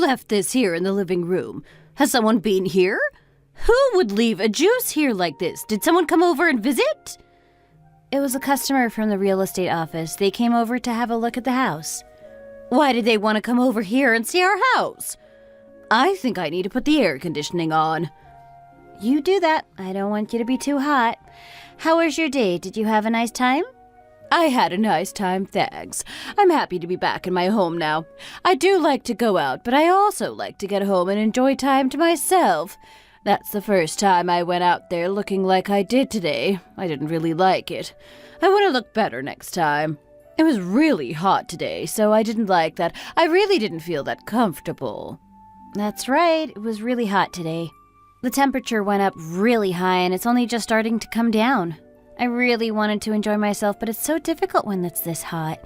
left this here in the living room? Has someone been here? Who would leave a juice here like this? Did someone come over and visit? It was a customer from the real estate office. They came over to have a look at the house. Why did they want to come over here and see our house? I think I need to put the air conditioning on. You do that. I don't want you to be too hot. How was your day? Did you have a nice time? I had a nice time, thanks. I'm happy to be back in my home now. I do like to go out, but I also like to get home and enjoy time to myself. That's the first time I went out there looking like I did today. I didn't really like it. I want to look better next time. It was really hot today, so I didn't like that. I really didn't feel that comfortable. That's right, it was really hot today. The temperature went up really high and it's only just starting to come down. I really wanted to enjoy myself, but it's so difficult when it's this hot.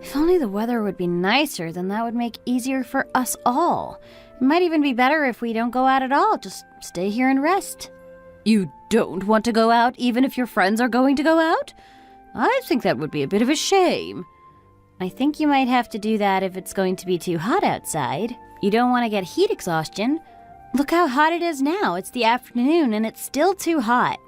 If only the weather would be nicer, then that would make it easier for us all. It might even be better if we don't go out at all, just stay here and rest. You don't want to go out even if your friends are going to go out? I think that would be a bit of a shame. I think you might have to do that if it's going to be too hot outside. You don't want to get heat exhaustion. Look how hot it is now. It's the afternoon and it's still too hot.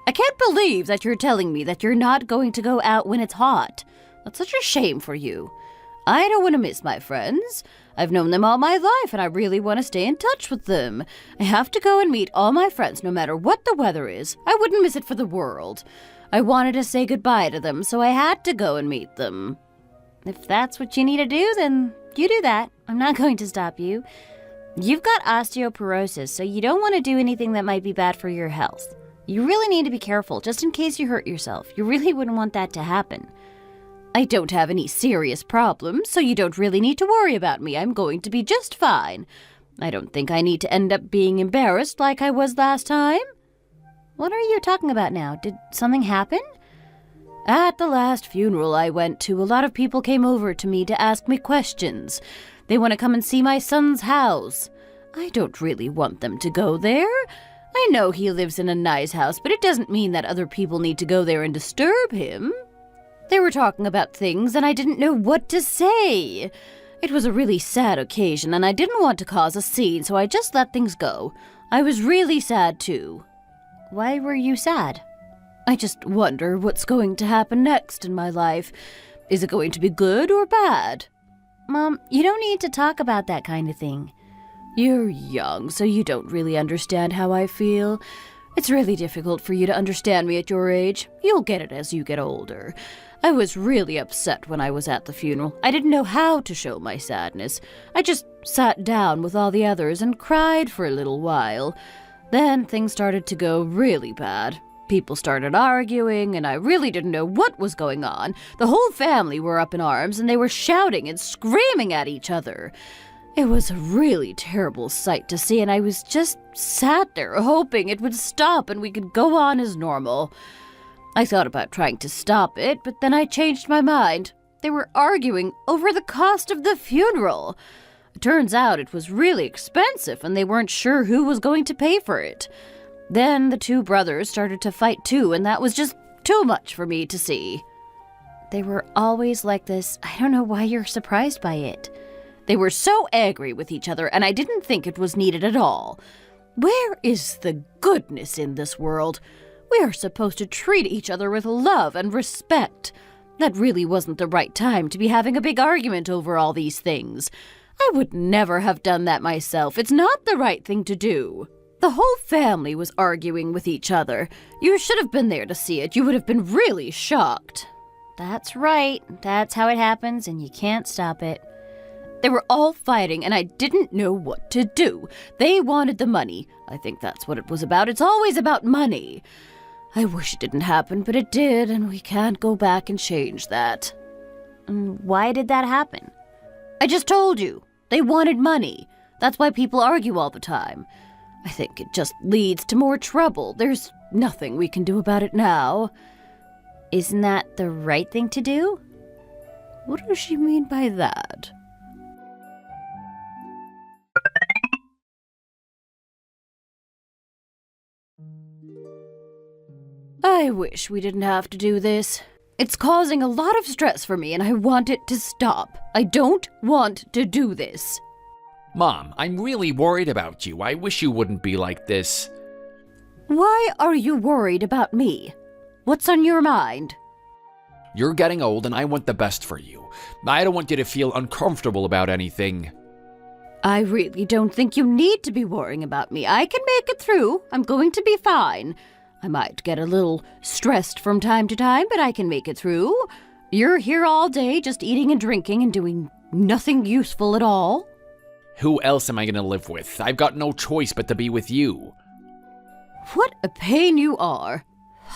I can't believe that you're telling me that you're not going to go out when it's hot. That's such a shame for you. I don't want to miss my friends. I've known them all my life and I really want to stay in touch with them. I have to go and meet all my friends no matter what the weather is. I wouldn't miss it for the world. I wanted to say goodbye to them, so I had to go and meet them. If that's what you need to do, then you do that. I'm not going to stop you. You've got osteoporosis, so you don't want to do anything that might be bad for your health. You really need to be careful, just in case you hurt yourself. You really wouldn't want that to happen. I don't have any serious problems, so you don't really need to worry about me. I'm going to be just fine. I don't think I need to end up being embarrassed like I was last time. What are you talking about now? Did something happen? At the last funeral I went to, a lot of people came over to me to ask me questions. They want to come and see my son's house. I don't really want them to go there. I know he lives in a nice house, but it doesn't mean that other people need to go there and disturb him. They were talking about things, and I didn't know what to say. It was a really sad occasion, and I didn't want to cause a scene, so I just let things go. I was really sad, too. Why were you sad? I just wonder what's going to happen next in my life. Is it going to be good or bad? Mom, you don't need to talk about that kind of thing. You're young, so you don't really understand how I feel. It's really difficult for you to understand me at your age. You'll get it as you get older. I was really upset when I was at the funeral. I didn't know how to show my sadness. I just sat down with all the others and cried for a little while. Then things started to go really bad. People started arguing, and I really didn't know what was going on. The whole family were up in arms, and they were shouting and screaming at each other. It was a really terrible sight to see, and I was just sat there hoping it would stop and we could go on as normal. I thought about trying to stop it, but then I changed my mind. They were arguing over the cost of the funeral. It turns out it was really expensive, and they weren't sure who was going to pay for it. Then the two brothers started to fight too, and that was just too much for me to see. They were always like this. I don't know why you're surprised by it. They were so angry with each other, and I didn't think it was needed at all. Where is the goodness in this world? We are supposed to treat each other with love and respect. That really wasn't the right time to be having a big argument over all these things. I would never have done that myself. It's not the right thing to do. The whole family was arguing with each other. You should have been there to see it. You would have been really shocked. That's right. That's how it happens, and you can't stop it. They were all fighting, and I didn't know what to do. They wanted the money. I think that's what it was about. It's always about money. I wish it didn't happen, but it did, and we can't go back and change that. And why did that happen? I just told you. They wanted money. That's why people argue all the time. I think it just leads to more trouble. There's nothing we can do about it now. Isn't that the right thing to do? What does she mean by that? I wish we didn't have to do this. It's causing a lot of stress for me, and I want it to stop. I don't want to do this. Mom, I'm really worried about you. I wish you wouldn't be like this. Why are you worried about me? What's on your mind? You're getting old and I want the best for you. I don't want you to feel uncomfortable about anything. I really don't think you need to be worrying about me. I can make it through. I'm going to be fine. I might get a little stressed from time to time, but I can make it through. You're here all day just eating and drinking and doing nothing useful at all. Who else am I going to live with? I've got no choice but to be with you. What a pain you are.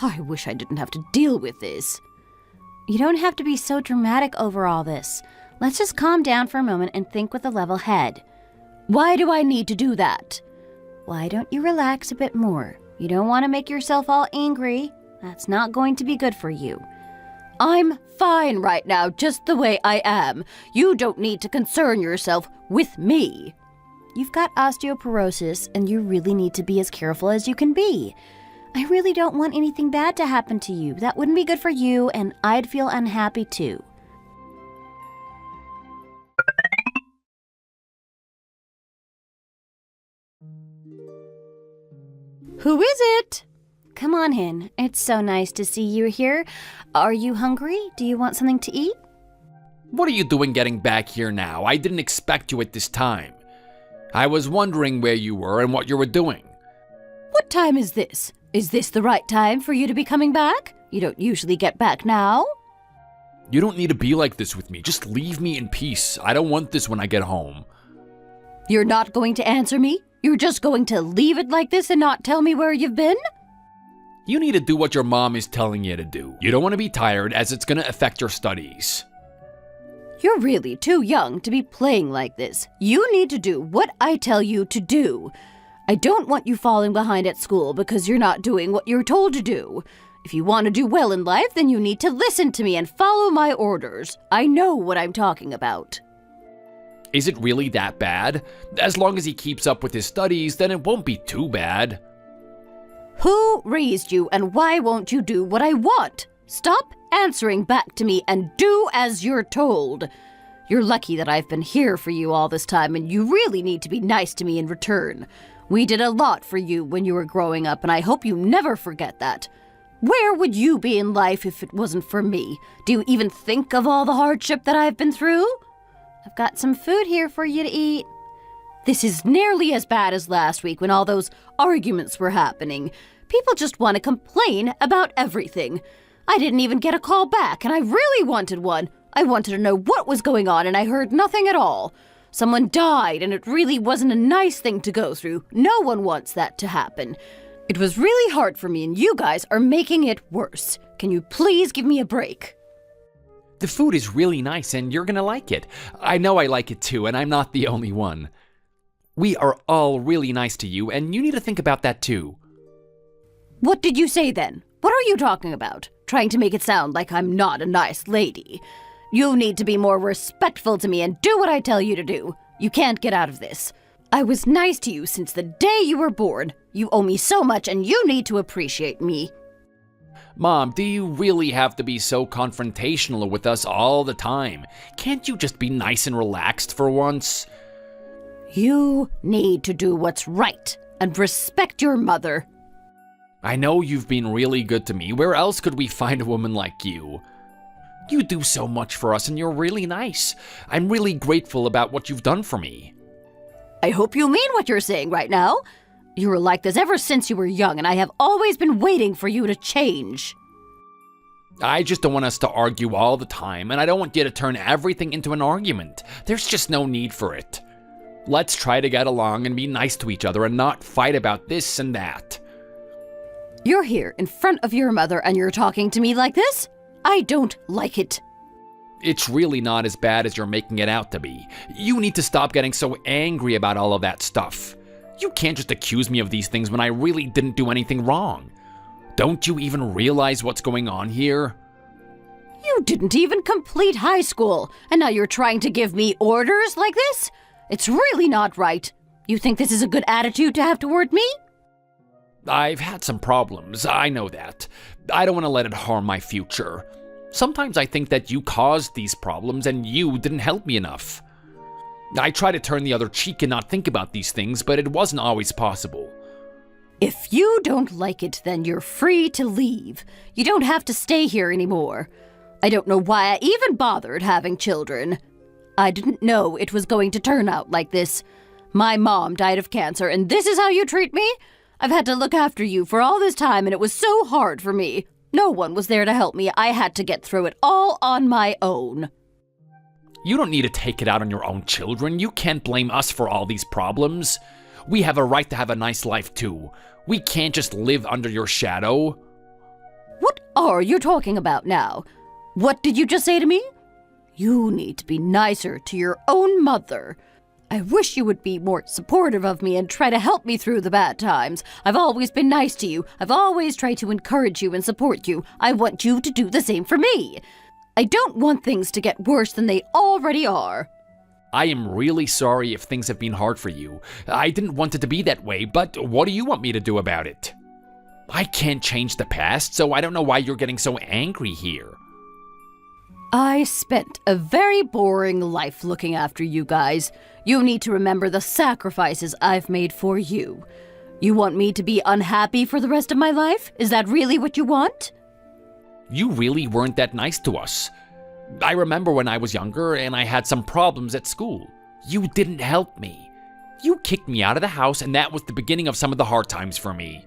I wish I didn't have to deal with this. You don't have to be so dramatic over all this. Let's just calm down for a moment and think with a level head. Why do I need to do that? Why don't you relax a bit more? You don't want to make yourself all angry. That's not going to be good for you. I'm fine right now, just the way I am. You don't need to concern yourself with me. You've got osteoporosis, and you really need to be as careful as you can be. I really don't want anything bad to happen to you. That wouldn't be good for you, and I'd feel unhappy too. Who is it? Come on in. It's so nice to see you here. Are you hungry? Do you want something to eat? What are you doing getting back here now? I didn't expect you at this time. I was wondering where you were and what you were doing. What time is this? Is this the right time for you to be coming back? You don't usually get back now. You don't need to be like this with me. Just leave me in peace. I don't want this when I get home. You're not going to answer me? You're just going to leave it like this and not tell me where you've been? You need to do what your mom is telling you to do. You don't want to be tired as it's going to affect your studies. You're really too young to be playing like this. You need to do what I tell you to do. I don't want you falling behind at school because you're not doing what you're told to do. If you want to do well in life, then you need to listen to me and follow my orders. I know what I'm talking about. Is it really that bad? As long as he keeps up with his studies, then it won't be too bad. Who raised you and why won't you do what I want? Stop answering back to me and do as you're told. You're lucky that I've been here for you all this time, and you really need to be nice to me in return. We did a lot for you when you were growing up, and I hope you never forget that. Where would you be in life if it wasn't for me? Do you even think of all the hardship that I've been through? I've got some food here for you to eat. This is nearly as bad as last week when all those arguments were happening. People just want to complain about everything. I didn't even get a call back, and I really wanted one. I wanted to know what was going on, and I heard nothing at all. Someone died, and it really wasn't a nice thing to go through. No one wants that to happen. It was really hard for me, and you guys are making it worse. Can you please give me a break? The food is really nice, and you're gonna like it. I know I like it too, and I'm not the only one. We are all really nice to you, and you need to think about that too. What did you say then? What are you talking about? Trying to make it sound like I'm not a nice lady. You need to be more respectful to me and do what I tell you to do. You can't get out of this. I was nice to you since the day you were born. You owe me so much, and you need to appreciate me. Mom, do you really have to be so confrontational with us all the time? Can't you just be nice and relaxed for once? You need to do what's right and respect your mother. I know you've been really good to me. Where else could we find a woman like you? You do so much for us, and you're really nice. I'm really grateful about what you've done for me. I hope you mean what you're saying right now. You were like this ever since you were young, and I have always been waiting for you to change. I just don't want us to argue all the time, and I don't want you to turn everything into an argument. There's just no need for it. Let's try to get along and be nice to each other and not fight about this and that. You're here in front of your mother and you're talking to me like this? I don't like it. It's really not as bad as you're making it out to be. You need to stop getting so angry about all of that stuff. You can't just accuse me of these things when I really didn't do anything wrong. Don't you even realize what's going on here? You didn't even complete high school, and now you're trying to give me orders like this? It's really not right. You think this is a good attitude to have toward me? I've had some problems, I know that. I don't want to let it harm my future. Sometimes I think that you caused these problems and you didn't help me enough. I try to turn the other cheek and not think about these things, but it wasn't always possible. If you don't like it, then you're free to leave. You don't have to stay here anymore. I don't know why I even bothered having children. I didn't know it was going to turn out like this. My mom died of cancer, and this is how you treat me? I've had to look after you for all this time, and it was so hard for me. No one was there to help me. I had to get through it all on my own. You don't need to take it out on your own children. You can't blame us for all these problems. We have a right to have a nice life too. We can't just live under your shadow. What are you talking about now? What did you just say to me? You need to be nicer to your own mother. I wish you would be more supportive of me and try to help me through the bad times. I've always been nice to you. I've always tried to encourage you and support you. I want you to do the same for me. I don't want things to get worse than they already are. I am really sorry if things have been hard for you. I didn't want it to be that way, but what do you want me to do about it? I can't change the past, so I don't know why you're getting so angry here. I spent a very boring life looking after you guys. You need to remember the sacrifices I've made for you. You want me to be unhappy for the rest of my life? Is that really what you want? You really weren't that nice to us. I remember when I was younger and I had some problems at school. You didn't help me. You kicked me out of the house, and that was the beginning of some of the hard times for me.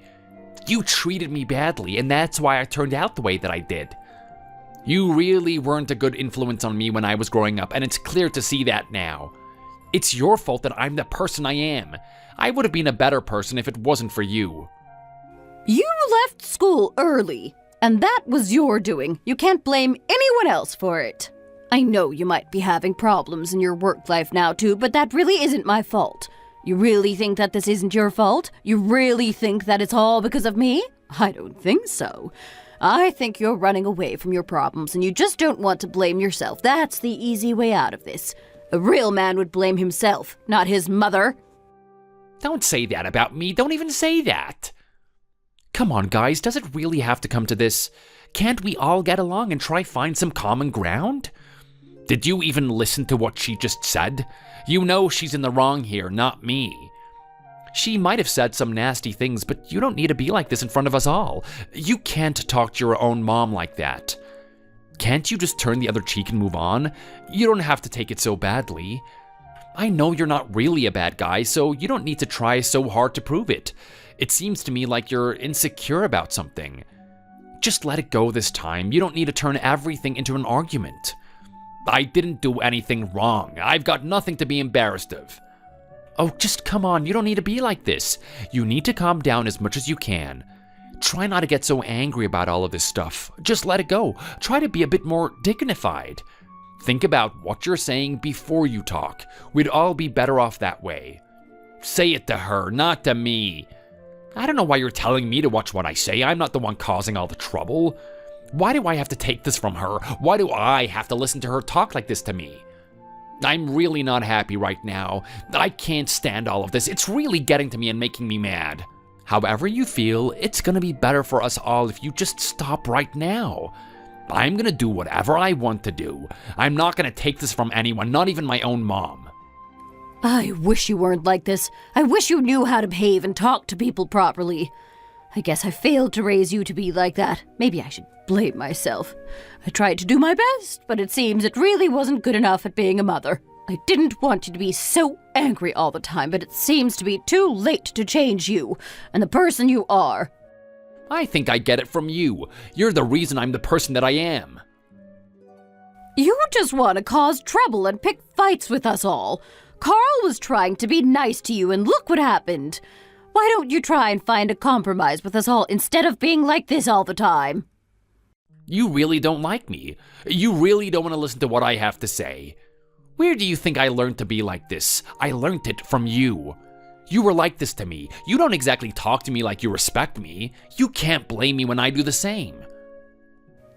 You treated me badly, and that's why I turned out the way that I did. You really weren't a good influence on me when I was growing up, and it's clear to see that now. It's your fault that I'm the person I am. I would have been a better person if it wasn't for you. You left school early, and that was your doing. You can't blame anyone else for it. I know you might be having problems in your work life now too, but that really isn't my fault. You really think that this isn't your fault? You really think that it's all because of me? I don't think so. I think you're running away from your problems and you just don't want to blame yourself. That's the easy way out of this. A real man would blame himself, not his mother. Don't say that about me. Don't even say that. Come on, guys. Does it really have to come to this? Can't we all get along and try find some common ground? Did you even listen to what she just said? You know she's in the wrong here, not me. She might have said some nasty things, but you don't need to be like this in front of us all. You can't talk to your own mom like that. Can't you just turn the other cheek and move on? You don't have to take it so badly. I know you're not really a bad guy, so you don't need to try so hard to prove it. It seems to me like you're insecure about something. Just let it go this time. You don't need to turn everything into an argument. I didn't do anything wrong. I've got nothing to be embarrassed of. Oh, just come on. You don't need to be like this. You need to calm down as much as you can. Try not to get so angry about all of this stuff. Just let it go. Try to be a bit more dignified. Think about what you're saying before you talk. We'd all be better off that way. Say it to her, not to me. I don't know why you're telling me to watch what I say. I'm not the one causing all the trouble. Why do I have to take this from her? Why do I have to listen to her talk like this to me? I'm really not happy right now. I can't stand all of this. It's really getting to me and making me mad. However you feel, it's gonna be better for us all if you just stop right now. I'm gonna do whatever I want to do. I'm not gonna take this from anyone, not even my own mom. I wish you weren't like this. I wish you knew how to behave and talk to people properly. I guess I failed to raise you to be like that. Maybe I should blame myself. I tried to do my best, but it seems it really wasn't good enough at being a mother. I didn't want you to be so angry all the time, but it seems to be too late to change you and the person you are. I think I get it from you. You're the reason I'm the person that I am. You just want to cause trouble and pick fights with us all. Carl was trying to be nice to you, and look what happened. Why don't you try and find a compromise with us all instead of being like this all the time? You really don't like me. You really don't want to listen to what I have to say. Where do you think I learned to be like this? I learned it from you. You were like this to me. You don't exactly talk to me like you respect me. You can't blame me when I do the same.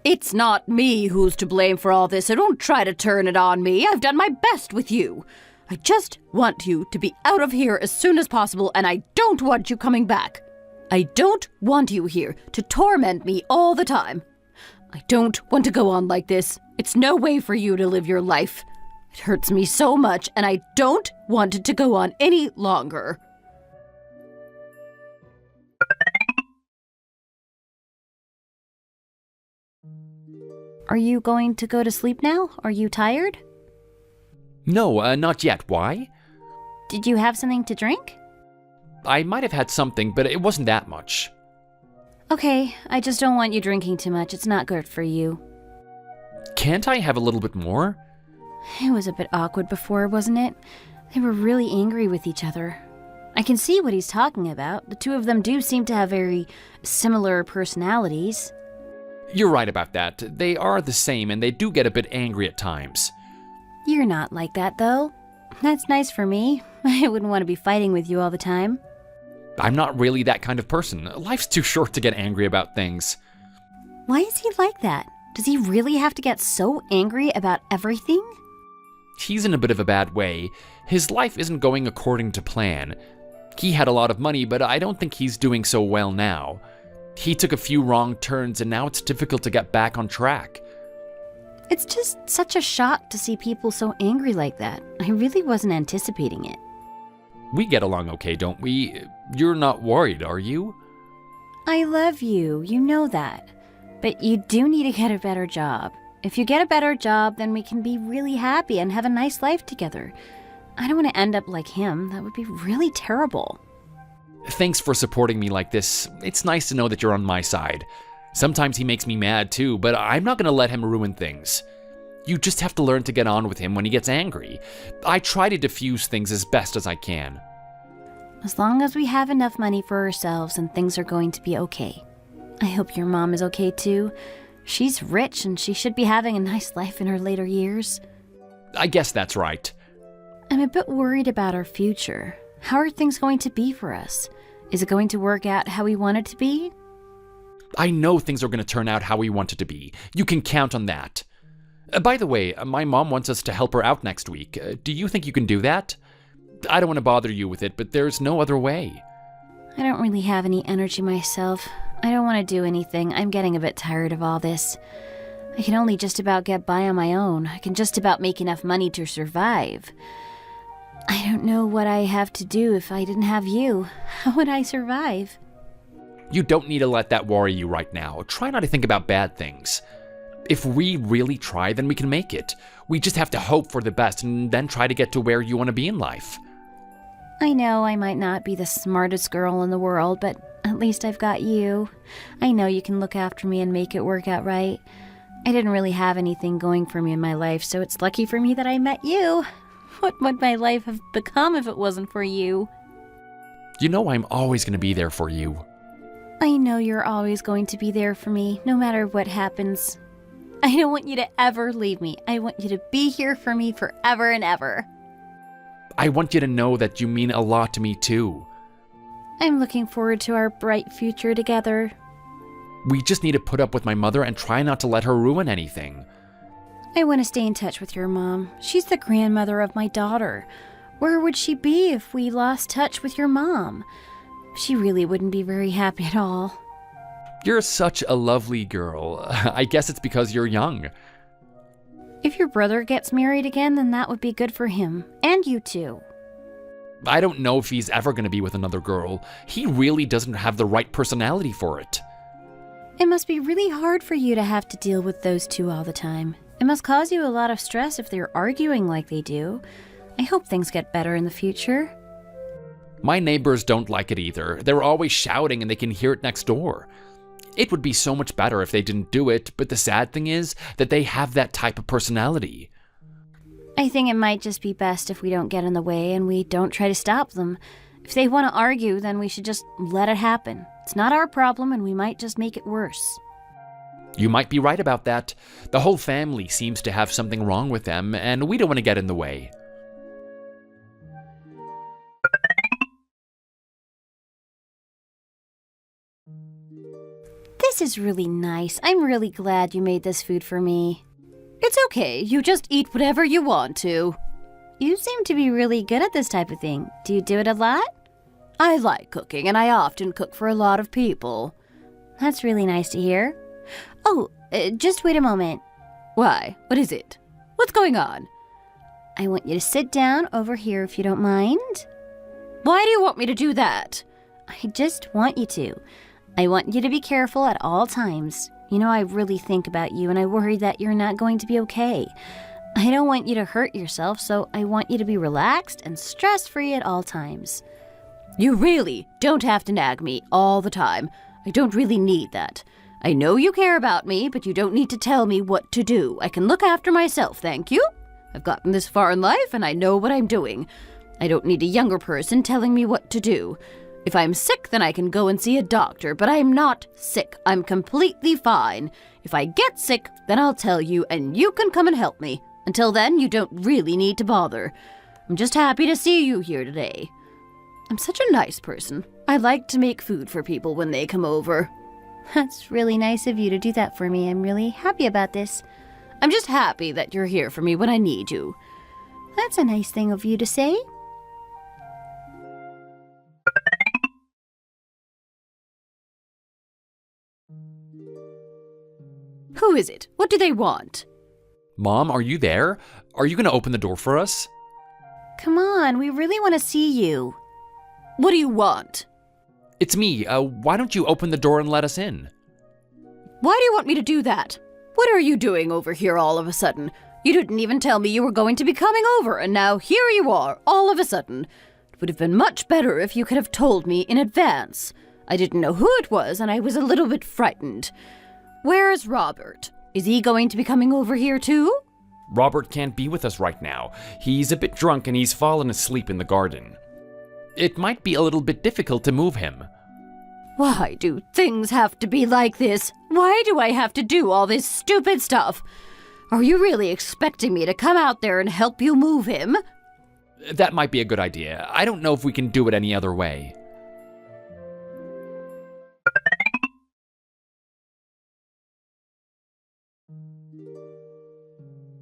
It's not me who's to blame for all this, so don't try to turn it on me. I've done my best with you. I just want you to be out of here as soon as possible, and I don't want you coming back. I don't want you here to torment me all the time. I don't want to go on like this. It's no way for you to live your life. It hurts me so much, and I don't want it to go on any longer. Are you going to go to sleep now? Are you tired? No, not yet. Why? Did you have something to drink? I might have had something, but it wasn't that much. Okay, I just don't want you drinking too much. It's not good for you. Can't I have a little bit more? It was a bit awkward before, wasn't it? They were really angry with each other. I can see what he's talking about. The two of them do seem to have very similar personalities. You're right about that. They are the same, and they do get a bit angry at times. You're not like that, though. That's nice for me. I wouldn't want to be fighting with you all the time. I'm not really that kind of person. Life's too short to get angry about things. Why is he like that? Does he really have to get so angry about everything? He's in a bit of a bad way. His life isn't going according to plan. He had a lot of money, but I don't think he's doing so well now. He took a few wrong turns, and now it's difficult to get back on track. It's just such a shock to see people so angry like that. I really wasn't anticipating it. We get along okay, don't we? You're not worried, are you? I love you, you know that. But you do need to get a better job. If you get a better job, then we can be really happy and have a nice life together. I don't want to end up like him. That would be really terrible. Thanks for supporting me like this. It's nice to know that you're on my side. Sometimes he makes me mad too, but I'm not going to let him ruin things. You just have to learn to get on with him when he gets angry. I try to diffuse things as best as I can. As long as we have enough money for ourselves, and things are going to be okay. I hope your mom is okay too. She's rich and she should be having a nice life in her later years. I guess that's right. I'm a bit worried about our future. How are things going to be for us? Is it going to work out how we want it to be? I know things are going to turn out how we want it to be. You can count on that. By the way, my mom wants us to help her out next week. Do you think you can do that? I don't want to bother you with it, but there's no other way. I don't really have any energy myself. I don't want to do anything. I'm getting a bit tired of all this. I can only just about get by on my own. I can just about make enough money to survive. I don't know what I have to do if I didn't have you. How would I survive? You don't need to let that worry you right now. Try not to think about bad things. If we really try, then we can make it. We just have to hope for the best and then try to get to where you want to be in life. I know I might not be the smartest girl in the world, but at least I've got you. I know you can look after me and make it work out right. I didn't really have anything going for me in my life, so it's lucky for me that I met you. What would my life have become if it wasn't for you? You know I'm always going to be there for you. I know you're always going to be there for me, no matter what happens. I don't want you to ever leave me. I want you to be here for me forever and ever. I want you to know that you mean a lot to me too. I'm looking forward to our bright future together. We just need to put up with my mother and try not to let her ruin anything. I want to stay in touch with your mom. She's the grandmother of my daughter. Where would she be if we lost touch with your mom? She really wouldn't be very happy at all. You're such a lovely girl. I guess it's because you're young. If your brother gets married again, then that would be good for him. And you too. I don't know if he's ever going to be with another girl. He really doesn't have the right personality for it. It must be really hard for you to have to deal with those two all the time. It must cause you a lot of stress if they're arguing like they do. I hope things get better in the future. My neighbors don't like it either. They're always shouting and they can hear it next door. It would be so much better if they didn't do it, but the sad thing is that they have that type of personality. I think it might just be best if we don't get in the way and we don't try to stop them. If they want to argue, then we should just let it happen. It's not our problem and we might just make it worse. You might be right about that. The whole family seems to have something wrong with them, and we don't want to get in the way. This is really nice. I'm really glad you made this food for me. It's okay. You just eat whatever you want to. You seem to be really good at this type of thing. Do you do it a lot? I like cooking, and I often cook for a lot of people. That's really nice to hear. Oh, just wait a moment. Why? What is it? What's going on? I want you to sit down over here if you don't mind. Why do you want me to do that? I just want you to. I want you to be careful at all times. You know, I really think about you and I worry that you're not going to be okay. I don't want you to hurt yourself, so I want you to be relaxed and stress-free at all times. You really don't have to nag me all the time. I don't really need that. I know you care about me, but you don't need to tell me what to do. I can look after myself, thank you. I've gotten this far in life and I know what I'm doing. I don't need a younger person telling me what to do. If I'm sick, then I can go and see a doctor, but I'm not sick. I'm completely fine. If I get sick, then I'll tell you and you can come and help me. Until then, you don't really need to bother. I'm just happy to see you here today. I'm such a nice person. I like to make food for people when they come over. That's really nice of you to do that for me. I'm really happy about this. I'm just happy that you're here for me when I need you. That's a nice thing of you to say. Who is it? What do they want? Mom, are you there? Are you going to open the door for us? Come on, we really want to see you. What do you want? It's me. Why don't you open the door and let us in? Why do you want me to do that? What are you doing over here all of a sudden? You didn't even tell me you were going to be coming over, and now here you are, all of a sudden. It would have been much better if you could have told me in advance. I didn't know who it was, and I was a little bit frightened. Where's Robert? Is he going to be coming over here too? Robert can't be with us right now. He's a bit drunk and he's fallen asleep in the garden. It might be a little bit difficult to move him. Why do things have to be like this? Why do I have to do all this stupid stuff? Are you really expecting me to come out there and help you move him? That might be a good idea. I don't know if we can do it any other way.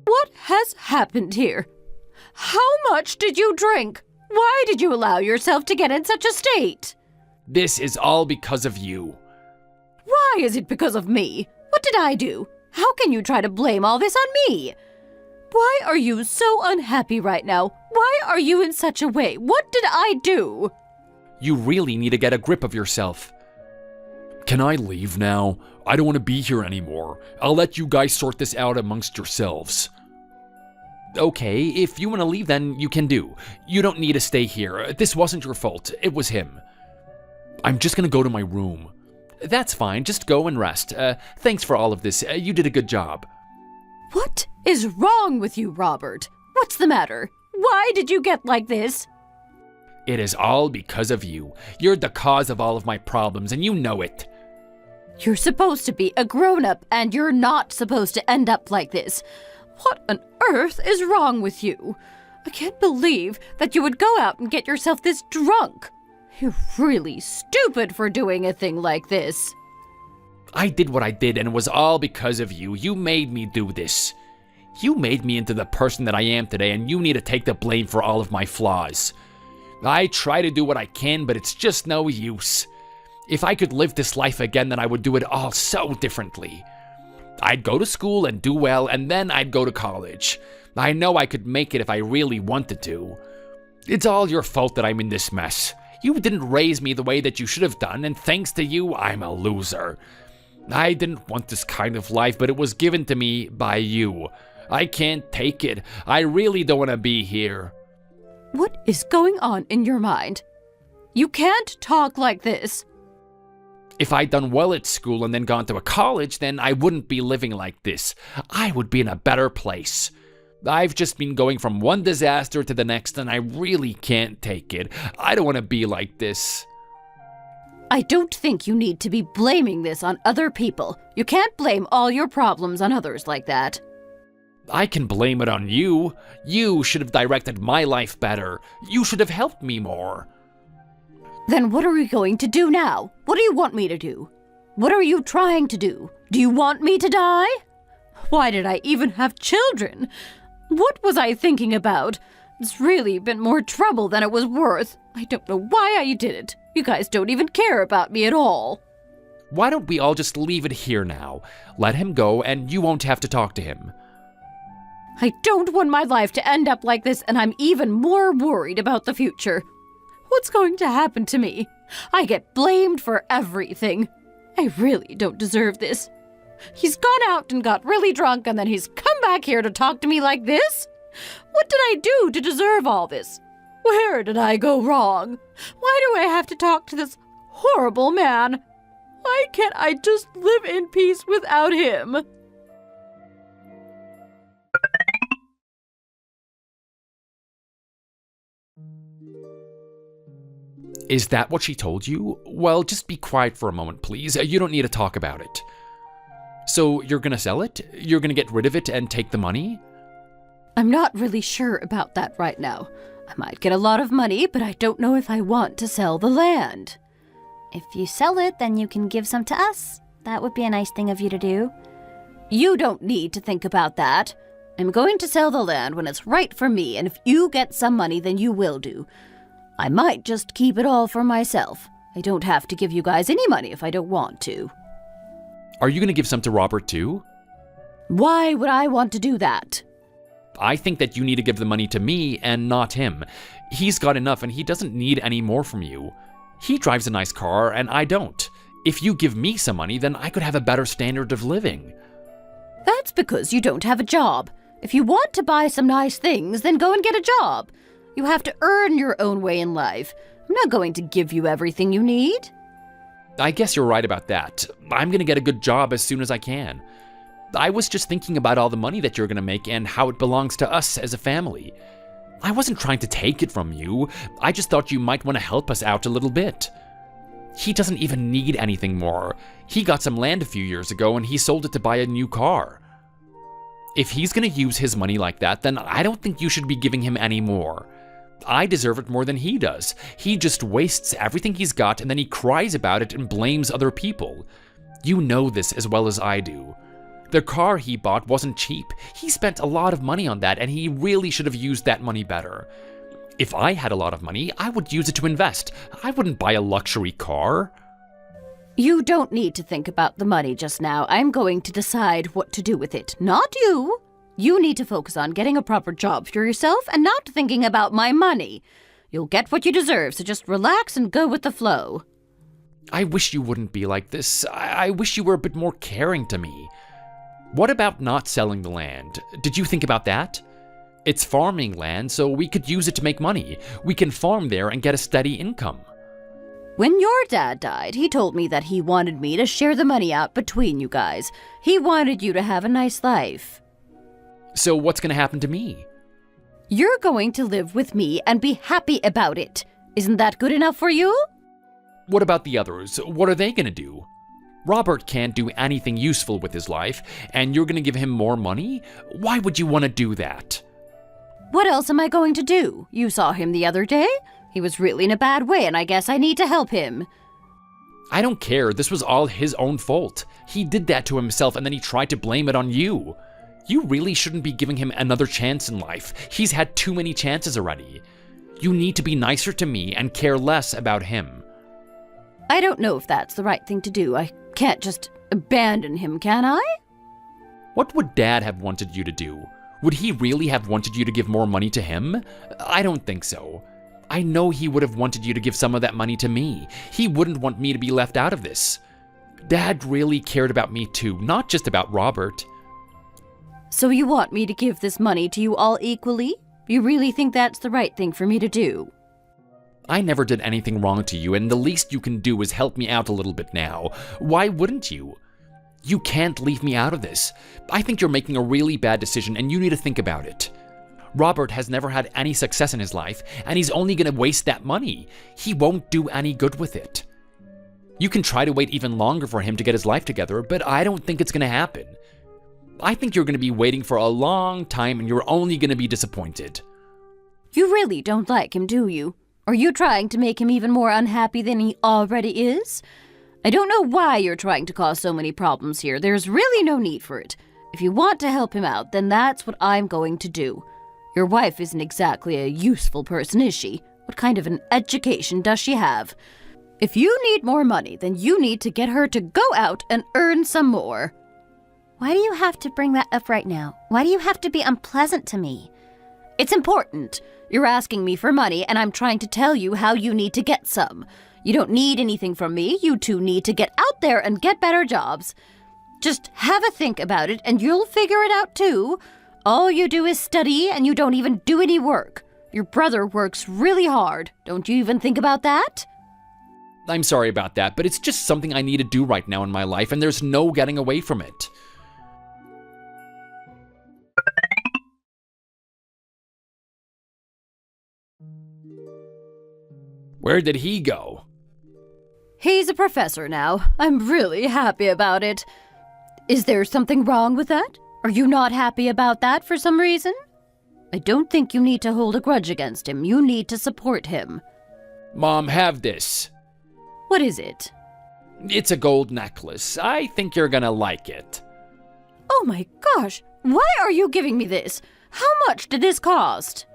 What has happened here? How much did you drink? Why did you allow yourself to get in such a state? This is all because of you. Why is it because of me? What did I do? How can you try to blame all this on me? Why are you so unhappy right now? Why are you in such a way? What did I do? You really need to get a grip of yourself. Can I leave now? I don't want to be here anymore. I'll let you guys sort this out amongst yourselves. Okay, if you want to leave, then you can do. You don't need to stay here. This wasn't your fault. It was him. I'm just gonna go to my room. That's fine. Just go and rest. Thanks for all of this. You did a good job. What is wrong with you, Robert? What's the matter? Why did you get like this? It is all because of you. You're the cause of all of my problems, and you know it. You're supposed to be a grown-up, and you're not supposed to end up like this. What on earth is wrong with you? I can't believe that you would go out and get yourself this drunk. You're really stupid for doing a thing like this. I did what I did, and it was all because of you. You made me do this. You made me into the person that I am today, and you need to take the blame for all of my flaws. I try to do what I can, but it's just no use. If I could live this life again, then I would do it all so differently. I'd go to school and do well, and then I'd go to college. I know I could make it if I really wanted to. It's all your fault that I'm in this mess. You didn't raise me the way that you should have done, and thanks to you, I'm a loser. I didn't want this kind of life, but it was given to me by you. I can't take it. I really don't want to be here. What is going on in your mind? You can't talk like this. If I'd done well at school and then gone to a college, then I wouldn't be living like this. I would be in a better place. I've just been going from one disaster to the next, and I really can't take it. I don't want to be like this. I don't think you need to be blaming this on other people. You can't blame all your problems on others like that. I can blame it on you. You should have directed my life better. You should have helped me more. Then what are we going to do now? What do you want me to do? What are you trying to do? Do you want me to die? Why did I even have children? What was I thinking about? It's really been more trouble than it was worth. I don't know why I did it. You guys don't even care about me at all. Why don't we all just leave it here now? Let him go, and you won't have to talk to him. I don't want my life to end up like this, and I'm even more worried about the future. What's going to happen to me? I get blamed for everything. I really don't deserve this. He's gone out and got really drunk, and then he's come back here to talk to me like this? What did I do to deserve all this? Where did I go wrong? Why do I have to talk to this horrible man? Why can't I just live in peace without him? Is that what she told you? Well, just be quiet for a moment, please. You don't need to talk about it. So you're gonna sell it? You're gonna get rid of it and take the money? I'm not really sure about that right now. I might get a lot of money, but I don't know if I want to sell the land. If you sell it, then you can give some to us. That would be a nice thing of you to do. You don't need to think about that. I'm going to sell the land when it's right for me, and if you get some money, then you will do. I might just keep it all for myself. I don't have to give you guys any money if I don't want to. Are you gonna give some to Robert too? Why would I want to do that? I think that you need to give the money to me and not him. He's got enough and he doesn't need any more from you. He drives a nice car and I don't. If you give me some money, then I could have a better standard of living. That's because you don't have a job. If you want to buy some nice things, then go and get a job. You have to earn your own way in life. I'm not going to give you everything you need. I guess you're right about that. I'm gonna get a good job as soon as I can. I was just thinking about all the money that you're gonna make and how it belongs to us as a family. I wasn't trying to take it from you. I just thought you might want to help us out a little bit. He doesn't even need anything more. He got some land a few years ago and he sold it to buy a new car. If he's gonna use his money like that, then I don't think you should be giving him any more. I deserve it more than he does. He just wastes everything he's got and then he cries about it and blames other people. You know this as well as I do. The car he bought wasn't cheap. He spent a lot of money on that and he really should have used that money better. If I had a lot of money, I would use it to invest. I wouldn't buy a luxury car. You don't need to think about the money just now. I'm going to decide what to do with it, not you. You need to focus on getting a proper job for yourself and not thinking about my money. You'll get what you deserve, so just relax and go with the flow. I wish you wouldn't be like this. I wish you were a bit more caring to me. What about not selling the land? Did you think about that? It's farming land, so we could use it to make money. We can farm there and get a steady income. When your dad died, he told me that he wanted me to share the money out between you guys. He wanted you to have a nice life. So what's gonna happen to me? You're going to live with me and be happy about it. Isn't that good enough for you? What about the others? What are they gonna do? Robert can't do anything useful with his life, and you're gonna give him more money? Why would you want to do that? What else am I going to do? You saw him the other day. He was really in a bad way, and I guess I need to help him. I don't care. This was all his own fault. He did that to himself, and then he tried to blame it on you. You really shouldn't be giving him another chance in life. He's had too many chances already. You need to be nicer to me and care less about him. I don't know if that's the right thing to do. I can't just abandon him, can I? What would Dad have wanted you to do? Would he really have wanted you to give more money to him? I don't think so. I know he would have wanted you to give some of that money to me. He wouldn't want me to be left out of this. Dad really cared about me too, not just about Robert. So you want me to give this money to you all equally? You really think that's the right thing for me to do? I never did anything wrong to you, and the least you can do is help me out a little bit now. Why wouldn't you? You can't leave me out of this. I think you're making a really bad decision, and you need to think about it. Robert has never had any success in his life, and he's only going to waste that money. He won't do any good with it. You can try to wait even longer for him to get his life together, but I don't think it's going to happen. I think you're going to be waiting for a long time, and you're only going to be disappointed. You really don't like him, do you? Are you trying to make him even more unhappy than he already is? I don't know why you're trying to cause so many problems here. There's really no need for it. If you want to help him out, then that's what I'm going to do. Your wife isn't exactly a useful person, is she? What kind of an education does she have? If you need more money, then you need to get her to go out and earn some more. Why do you have to bring that up right now? Why do you have to be unpleasant to me? It's important. You're asking me for money, and I'm trying to tell you how you need to get some. You don't need anything from me. You two need to get out there and get better jobs. Just have a think about it, and you'll figure it out too. All you do is study, and you don't even do any work. Your brother works really hard. Don't you even think about that? I'm sorry about that, but it's just something I need to do right now in my life, and there's no getting away from it. Where did he go? He's a professor now. I'm really happy about it. Is there something wrong with that? Are you not happy about that for some reason? I don't think you need to hold a grudge against him. You need to support him. Mom, have this. What is it? It's a gold necklace. I think you're gonna like it. Oh my gosh! Why are you giving me this? How much did this cost?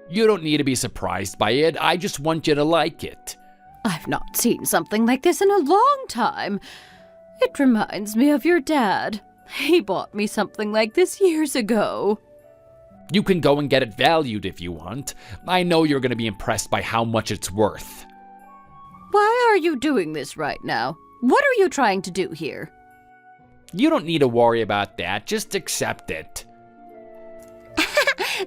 You don't need to be surprised by it. I just want you to like it. I've not seen something like this in a long time. It reminds me of your dad. He bought me something like this years ago. You can go and get it valued if you want. I know you're going to be impressed by how much it's worth. Why are you doing this right now? What are you trying to do here? You don't need to worry about that. Just accept it.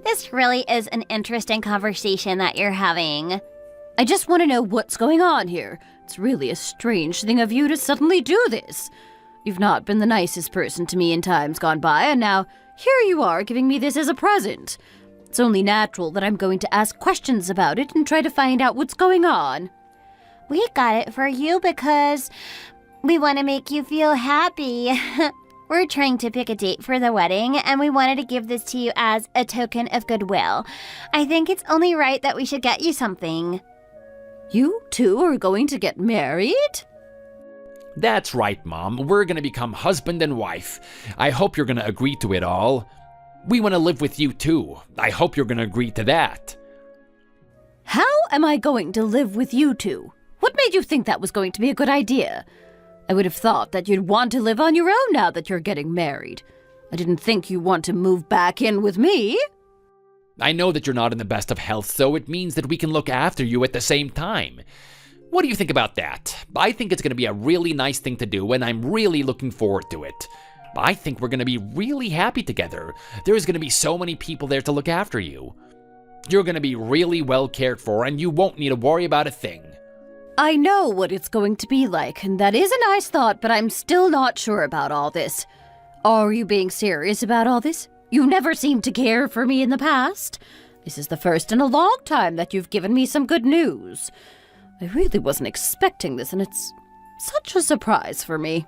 This really is an interesting conversation that you're having. I just want to know what's going on here. It's really a strange thing of you to suddenly do this. You've not been the nicest person to me in times gone by, and now here you are giving me this as a present. It's only natural that I'm going to ask questions about it and try to find out what's going on. We got it for you because we want to make you feel happy. We're trying to pick a date for the wedding, and we wanted to give this to you as a token of goodwill. I think it's only right that we should get you something. You two are going to get married? That's right, Mom. We're going to become husband and wife. I hope you're going to agree to it all. We want to live with you too. I hope you're going to agree to that. How am I going to live with you two? What made you think that was going to be a good idea? I would have thought that you'd want to live on your own now that you're getting married. I didn't think you want to move back in with me. I know that you're not in the best of health, so it means that we can look after you at the same time. What do you think about that? I think it's going to be a really nice thing to do, and I'm really looking forward to it. I think we're going to be really happy together. There's going to be so many people there to look after you. You're going to be really well cared for, and you won't need to worry about a thing. I know what it's going to be like, and that is a nice thought, but I'm still not sure about all this. Are you being serious about all this? You never seemed to care for me in the past. This is the first in a long time that you've given me some good news. I really wasn't expecting this, and it's such a surprise for me.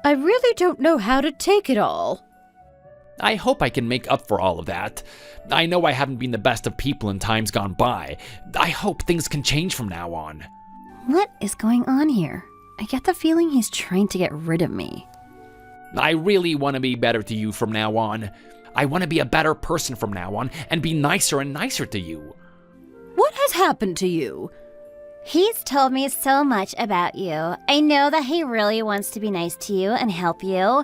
I really don't know how to take it all. I hope I can make up for all of that. I know I haven't been the best of people in times gone by. I hope things can change from now on. What is going on here? I get the feeling he's trying to get rid of me. I really want to be better to you from now on. I want to be a better person from now on and be nicer and nicer to you. What has happened to you? He's told me so much about you. I know that he really wants to be nice to you and help you.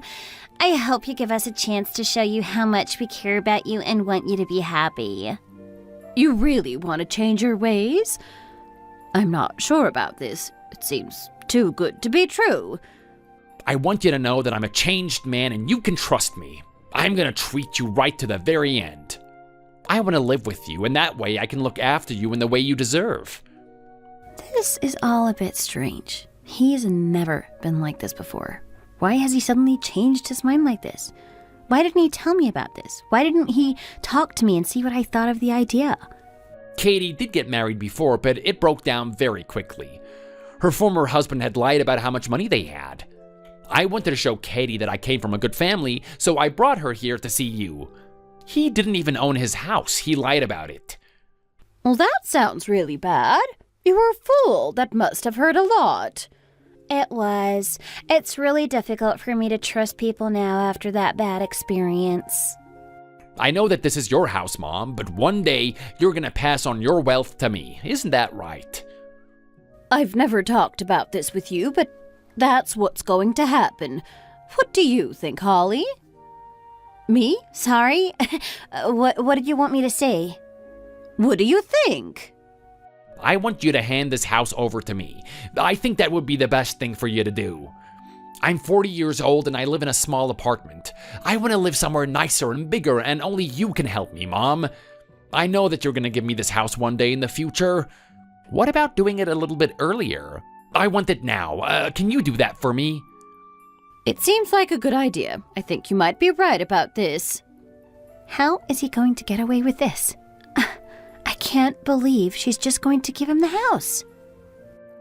I hope you give us a chance to show you how much we care about you and want you to be happy. You really want to change your ways? I'm not sure about this. It seems too good to be true. I want you to know that I'm a changed man and you can trust me. I'm going to treat you right to the very end. I want to live with you, and that way I can look after you in the way you deserve. This is all a bit strange. He's never been like this before. Why has he suddenly changed his mind like this? Why didn't he tell me about this? Why didn't he talk to me and see what I thought of the idea? Katie did get married before, but it broke down very quickly. Her former husband had lied about how much money they had. I wanted to show Katie that I came from a good family, so I brought her here to see you. He didn't even own his house. He lied about it. Well, that sounds really bad. You were a fool. That must have hurt a lot. It was. It's really difficult for me to trust people now after that bad experience. I know that this is your house, Mom, but one day you're going to pass on your wealth to me. Isn't that right? I've never talked about this with you, but that's what's going to happen. What do you think, Holly? Me? Sorry? What did you want me to say? What do you think? I want you to hand this house over to me. I think that would be the best thing for you to do. I'm 40 years old and I live in a small apartment. I want to live somewhere nicer and bigger, and only you can help me, Mom. I know that you're going to give me this house one day in the future. What about doing it a little bit earlier? I want it now. Can you do that for me? It seems like a good idea. I think you might be right about this. How is he going to get away with this? I can't believe she's just going to give him the house.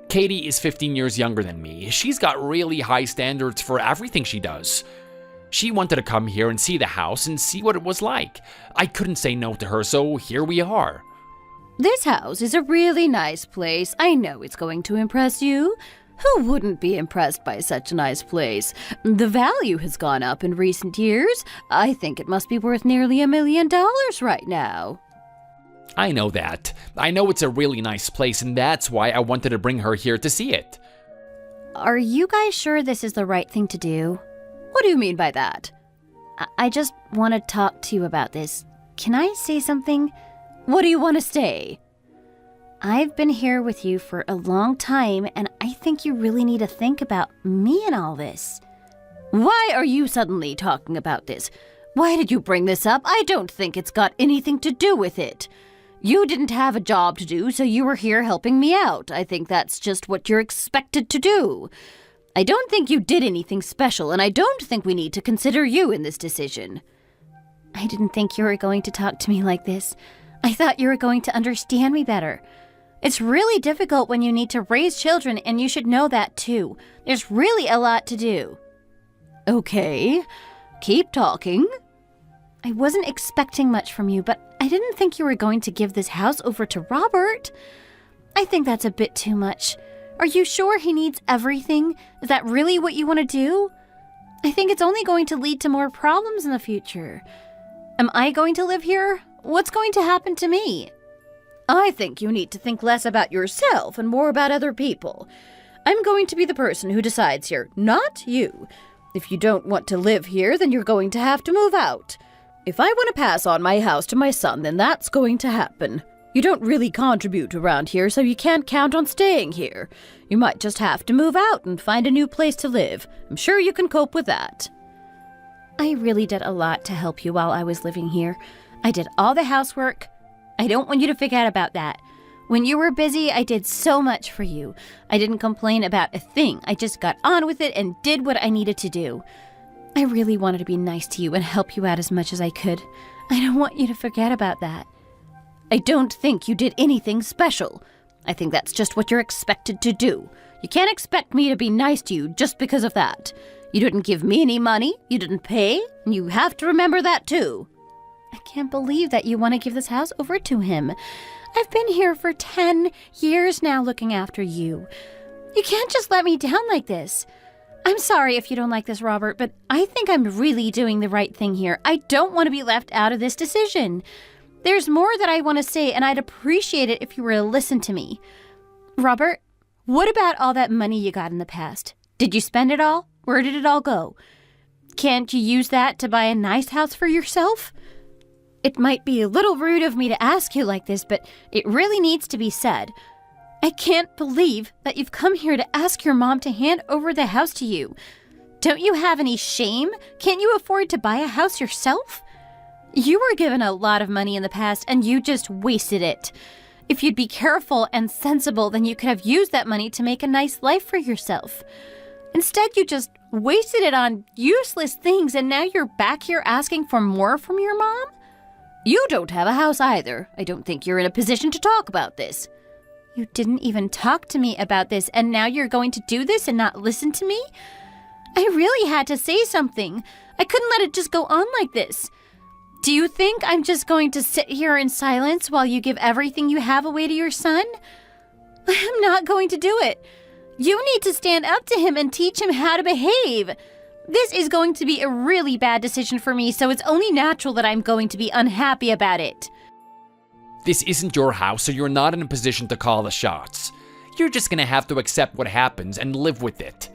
Katie is 15 years younger than me. She's got really high standards for everything she does. She wanted to come here and see the house and see what it was like. I couldn't say no to her, so here we are. This house is a really nice place. I know it's going to impress you. Who wouldn't be impressed by such a nice place? The value has gone up in recent years. I think it must be worth nearly $1 million right now. I know that. I know it's a really nice place, and that's why I wanted to bring her here to see it. Are you guys sure this is the right thing to do? What do you mean by that? I just want to talk to you about this. Can I say something? What do you want to say? I've been here with you for a long time, and I think you really need to think about me and all this. Why are you suddenly talking about this? Why did you bring this up? I don't think it's got anything to do with it. You didn't have a job to do, so you were here helping me out. I think that's just what you're expected to do. I don't think you did anything special, and I don't think we need to consider you in this decision. I didn't think you were going to talk to me like this. I thought you were going to understand me better. It's really difficult when you need to raise children, and you should know that too. There's really a lot to do. Okay, keep talking. I wasn't expecting much from you, but I didn't think you were going to give this house over to Robert. I think that's a bit too much. Are you sure he needs everything? Is that really what you want to do? I think it's only going to lead to more problems in the future. Am I going to live here? What's going to happen to me? I think you need to think less about yourself and more about other people. I'm going to be the person who decides here, not you. If you don't want to live here, then you're going to have to move out. If I want to pass on my house to my son, then that's going to happen. You don't really contribute around here, so you can't count on staying here. You might just have to move out and find a new place to live. I'm sure you can cope with that. I really did a lot to help you while I was living here. I did all the housework. I don't want you to forget about that. When you were busy, I did so much for you. I didn't complain about a thing. I just got on with it and did what I needed to do. I really wanted to be nice to you and help you out as much as I could. I don't want you to forget about that. I don't think you did anything special. I think that's just what you're expected to do. You can't expect me to be nice to you just because of that. You didn't give me any money, you didn't pay, and you have to remember that too. I can't believe that you want to give this house over to him. I've been here for 10 years now looking after you. You can't just let me down like this. I'm sorry if you don't like this, Robert, but I think I'm really doing the right thing here. I don't want to be left out of this decision. There's more that I want to say, and I'd appreciate it if you were to listen to me. Robert, what about all that money you got in the past? Did you spend it all? Where did it all go? Can't you use that to buy a nice house for yourself? It might be a little rude of me to ask you like this, but it really needs to be said. I can't believe that you've come here to ask your mom to hand over the house to you. Don't you have any shame? Can't you afford to buy a house yourself? You were given a lot of money in the past and you just wasted it. If you'd be careful and sensible, then you could have used that money to make a nice life for yourself. Instead, you just wasted it on useless things, and now you're back here asking for more from your mom? You don't have a house either. I don't think you're in a position to talk about this. You didn't even talk to me about this, and now you're going to do this and not listen to me? I really had to say something. I couldn't let it just go on like this. Do you think I'm just going to sit here in silence while you give everything you have away to your son? I'm not going to do it. You need to stand up to him and teach him how to behave. This is going to be a really bad decision for me, so it's only natural that I'm going to be unhappy about it. This isn't your house, so you're not in a position to call the shots. You're just gonna have to accept what happens and live with it.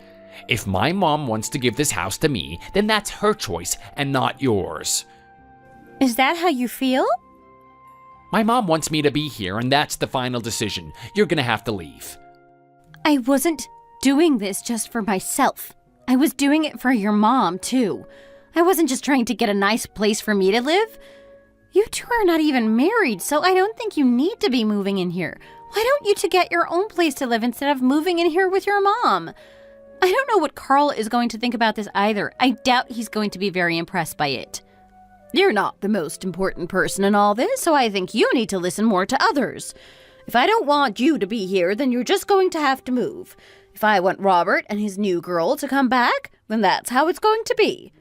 If my mom wants to give this house to me, then that's her choice and not yours. Is that how you feel? My mom wants me to be here, and that's the final decision. You're gonna have to leave. I wasn't doing this just for myself. I was doing it for your mom, too. I wasn't just trying to get a nice place for me to live. You two are not even married, so I don't think you need to be moving in here. Why don't you two get your own place to live instead of moving in here with your mom? I don't know what Carl is going to think about this either. I doubt he's going to be very impressed by it. You're not the most important person in all this, so I think you need to listen more to others. If I don't want you to be here, then you're just going to have to move. If I want Robert and his new girl to come back, then that's how it's going to be.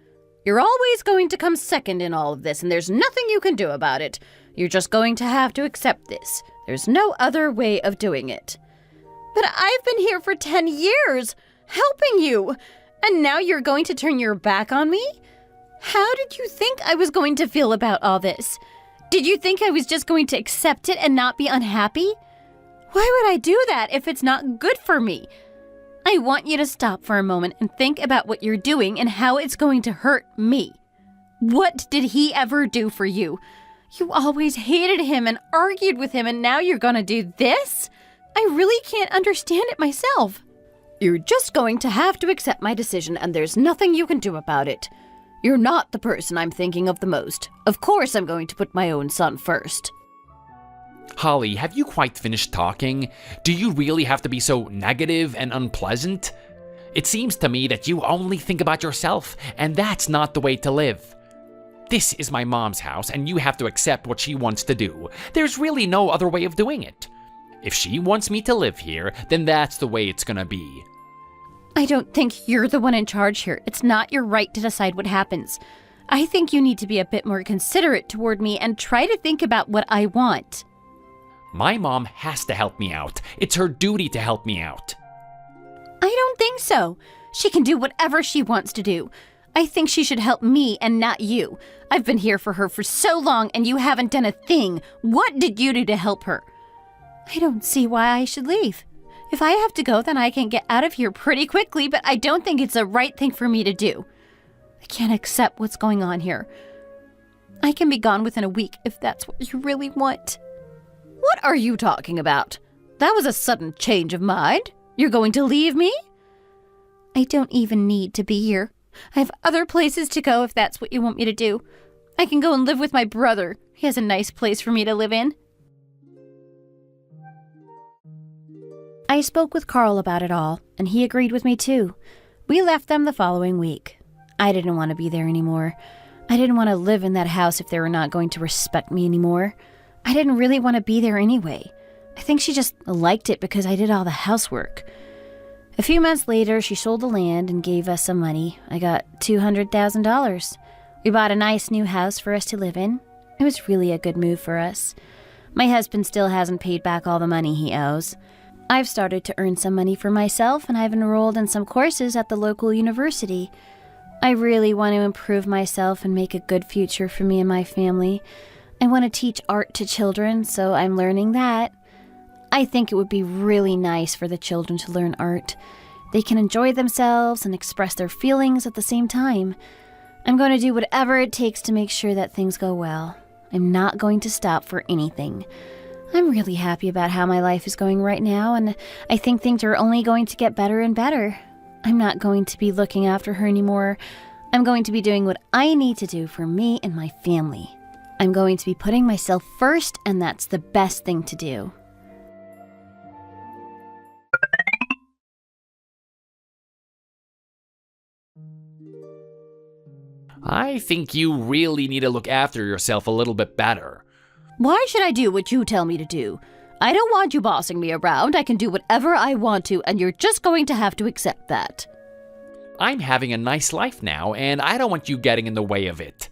You're always going to come second in all of this, and there's nothing you can do about it. You're just going to have to accept this. There's no other way of doing it. But I've been here for 10 years, helping you, and now you're going to turn your back on me? How did you think I was going to feel about all this? Did you think I was just going to accept it and not be unhappy? Why would I do that if it's not good for me? I want you to stop for a moment and think about what you're doing and how it's going to hurt me. What did he ever do for you? You always hated him and argued with him, and now you're gonna do this? I really can't understand it myself. You're just going to have to accept my decision, and there's nothing you can do about it. You're not the person I'm thinking of the most. Of course I'm going to put my own son first. Holly, have you quite finished talking? Do you really have to be so negative and unpleasant? It seems to me that you only think about yourself, and that's not the way to live. This is my mom's house, and you have to accept what she wants to do. There's really no other way of doing it. If she wants me to live here, then that's the way it's gonna be. I don't think you're the one in charge here. It's not your right to decide what happens. I think you need to be a bit more considerate toward me and try to think about what I want. My mom has to help me out. It's her duty to help me out. I don't think so. She can do whatever she wants to do. I think she should help me and not you. I've been here for her for so long and you haven't done a thing. What did you do to help her? I don't see why I should leave. If I have to go, then I can get out of here pretty quickly, but I don't think it's the right thing for me to do. I can't accept what's going on here. I can be gone within a week if that's what you really want. What are you talking about? That was a sudden change of mind. You're going to leave me? I don't even need to be here. I have other places to go if that's what you want me to do. I can go and live with my brother. He has a nice place for me to live in. I spoke with Carl about it all, and he agreed with me too. We left them the following week. I didn't want to be there anymore. I didn't want to live in that house if they were not going to respect me anymore. I didn't really want to be there anyway. I think she just liked it because I did all the housework. A few months later, she sold the land and gave us some money. I got $200,000. We bought a nice new house for us to live in. It was really a good move for us. My husband still hasn't paid back all the money he owes. I've started to earn some money for myself, and I've enrolled in some courses at the local university. I really want to improve myself and make a good future for me and my family. I want to teach art to children, so I'm learning that. I think it would be really nice for the children to learn art. They can enjoy themselves and express their feelings at the same time. I'm going to do whatever it takes to make sure that things go well. I'm not going to stop for anything. I'm really happy about how my life is going right now, and I think things are only going to get better and better. I'm not going to be looking after her anymore. I'm going to be doing what I need to do for me and my family. I'm going to be putting myself first, and that's the best thing to do. I think you really need to look after yourself a little bit better. Why should I do what you tell me to do? I don't want you bossing me around. I can do whatever I want to, and you're just going to have to accept that. I'm having a nice life now, and I don't want you getting in the way of it.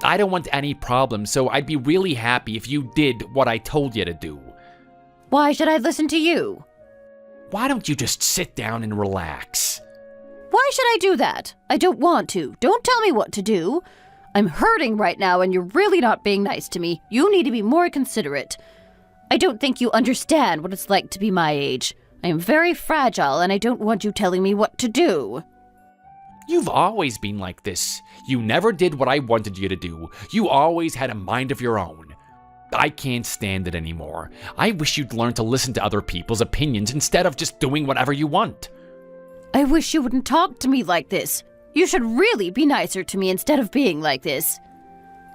I don't want any problems, so I'd be really happy if you did what I told you to do. Why should I listen to you? Why don't you just sit down and relax? Why should I do that? I don't want to. Don't tell me what to do. I'm hurting right now, and you're really not being nice to me. You need to be more considerate. I don't think you understand what it's like to be my age. I am very fragile, and I don't want you telling me what to do. You've always been like this. You never did what I wanted you to do. You always had a mind of your own. I can't stand it anymore. I wish you'd learn to listen to other people's opinions instead of just doing whatever you want. I wish you wouldn't talk to me like this. You should really be nicer to me instead of being like this.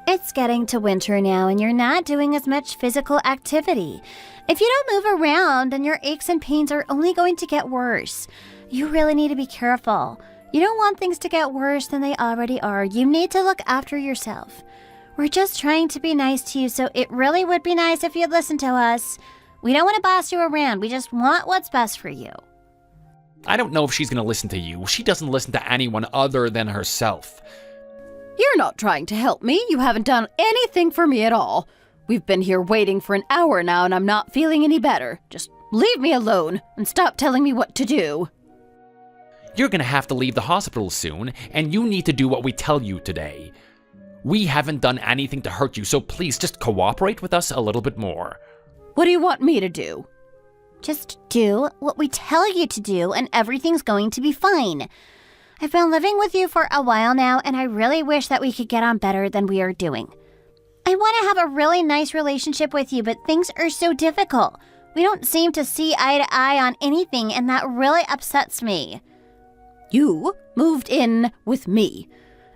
It's getting to winter now and you're not doing as much physical activity. If you don't move around, then your aches and pains are only going to get worse. You really need to be careful. You don't want things to get worse than they already are. You need to look after yourself. We're just trying to be nice to you, so it really would be nice if you'd listen to us. We don't want to boss you around. We just want what's best for you. I don't know if she's going to listen to you. She doesn't listen to anyone other than herself. You're not trying to help me. You haven't done anything for me at all. We've been here waiting for an hour now, and I'm not feeling any better. Just leave me alone and stop telling me what to do. You're going to have to leave the hospital soon, and you need to do what we tell you today. We haven't done anything to hurt you, so please just cooperate with us a little bit more. What do you want me to do? Just do what we tell you to do, and everything's going to be fine. I've been living with you for a while now, and I really wish that we could get on better than we are doing. I want to have a really nice relationship with you, but things are so difficult. We don't seem to see eye to eye on anything, and that really upsets me. You moved in with me,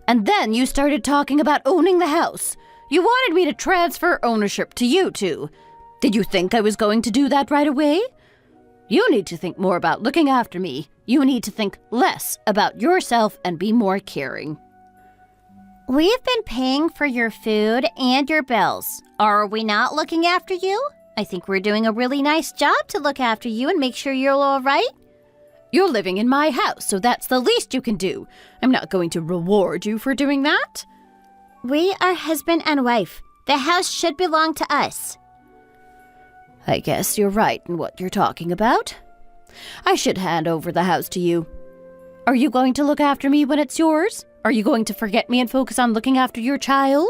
and then you started talking about owning the house. You wanted me to transfer ownership to you two. Did you think I was going to do that right away? You need to think more about looking after me. You need to think less about yourself and be more caring. We've been paying for your food and your bills. Are we not looking after you? I think we're doing a really nice job to look after you and make sure you're all right. You're living in my house, so that's the least you can do. I'm not going to reward you for doing that. We are husband and wife. The house should belong to us. I guess you're right in what you're talking about. I should hand over the house to you. Are you going to look after me when it's yours? Are you going to forget me and focus on looking after your child?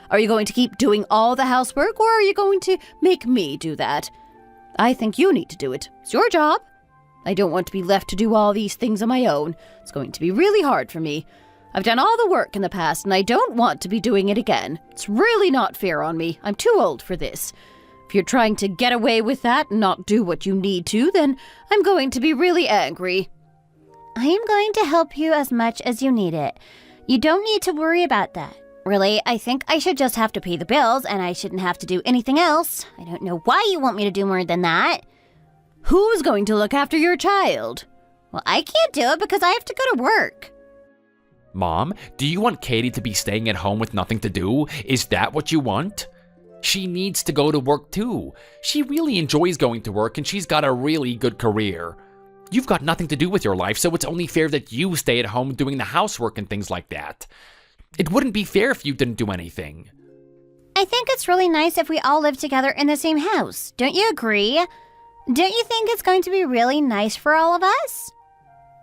Are you going to keep doing all the housework, or are you going to make me do that? I think you need to do it. It's your job. I don't want to be left to do all these things on my own. It's going to be really hard for me. I've done all the work in the past, and I don't want to be doing it again. It's really not fair on me. I'm too old for this. If you're trying to get away with that and not do what you need to, then I'm going to be really angry. I am going to help you as much as you need it. You don't need to worry about that. Really, I think I should just have to pay the bills, and I shouldn't have to do anything else. I don't know why you want me to do more than that. Who's going to look after your child? Well, I can't do it because I have to go to work. Mom, do you want Katie to be staying at home with nothing to do? Is that what you want? She needs to go to work too. She really enjoys going to work, and she's got a really good career. You've got nothing to do with your life, so it's only fair that you stay at home doing the housework and things like that. It wouldn't be fair if you didn't do anything. I think it's really nice if we all live together in the same house. Don't you agree? Don't you think it's going to be really nice for all of us?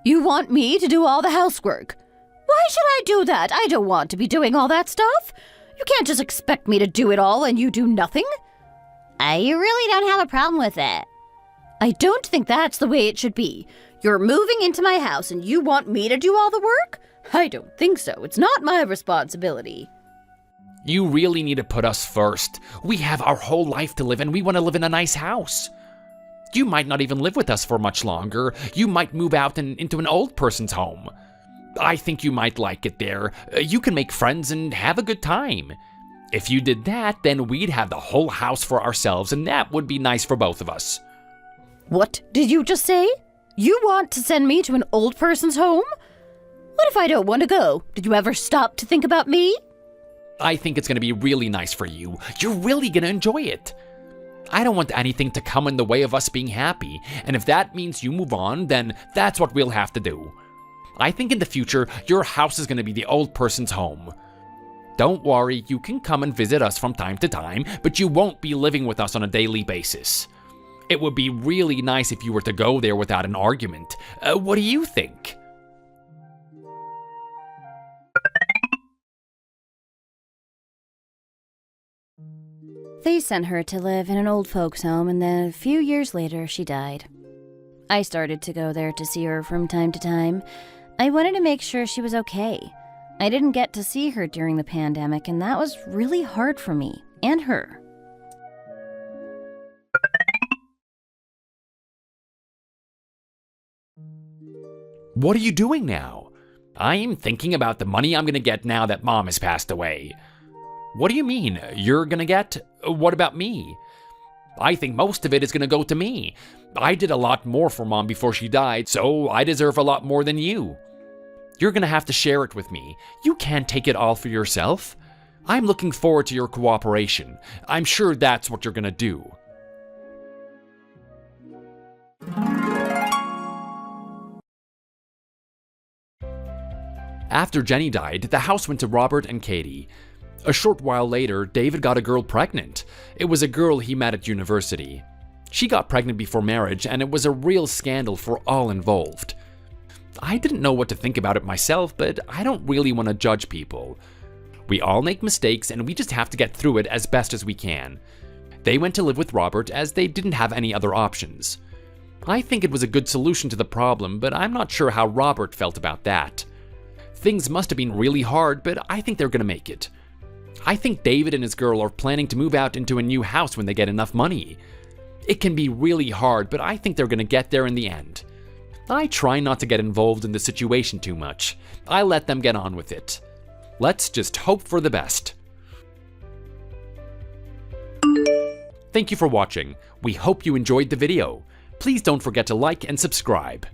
You want me to do all the housework? Why should I do that? I don't want to be doing all that stuff. You can't just expect me to do it all and you do nothing. I really don't have a problem with it. I don't think that's the way it should be. You're moving into my house and you want me to do all the work? I don't think so. It's not my responsibility. You really need to put us first. We have our whole life to live, and we want to live in a nice house. You might not even live with us for much longer. You might move out into an old person's home. I think you might like it there. You can make friends and have a good time. If you did that, then we'd have the whole house for ourselves, and that would be nice for both of us. What did you just say? You want to send me to an old person's home? What if I don't want to go? Did you ever stop to think about me? I think it's going to be really nice for you. You're really going to enjoy it. I don't want anything to come in the way of us being happy, and if that means you move on, then that's what we'll have to do. I think in the future, your house is going to be the old person's home. Don't worry, you can come and visit us from time to time, but you won't be living with us on a daily basis. It would be really nice if you were to go there without an argument. What do you think? They sent her to live in an old folks' home, and then a few years later, she died. I started to go there to see her from time to time. I wanted to make sure she was okay. I didn't get to see her during the pandemic, and that was really hard for me and her. What are you doing now? I'm thinking about the money I'm gonna get now that Mom has passed away. What do you mean, you're gonna get? What about me? I think most of it is gonna go to me. I did a lot more for Mom before she died, so I deserve a lot more than you. You're gonna have to share it with me. You can't take it all for yourself. I'm looking forward to your cooperation. I'm sure that's what you're gonna do. After Jenny died, the house went to Robert and Katie. A short while later, David got a girl pregnant. It was a girl he met at university. She got pregnant before marriage, and it was a real scandal for all involved. I didn't know what to think about it myself, but I don't really want to judge people. We all make mistakes, and we just have to get through it as best as we can. They went to live with Robert as they didn't have any other options. I think it was a good solution to the problem, but I'm not sure how Robert felt about that. Things must have been really hard, but I think they're gonna make it. I think David and his girl are planning to move out into a new house when they get enough money. It can be really hard, but I think they're gonna get there in the end. I try not to get involved in the situation too much. I let them get on with it. Let's just hope for the best. Thank you for watching. We hope you enjoyed the video. Please don't forget to like and subscribe.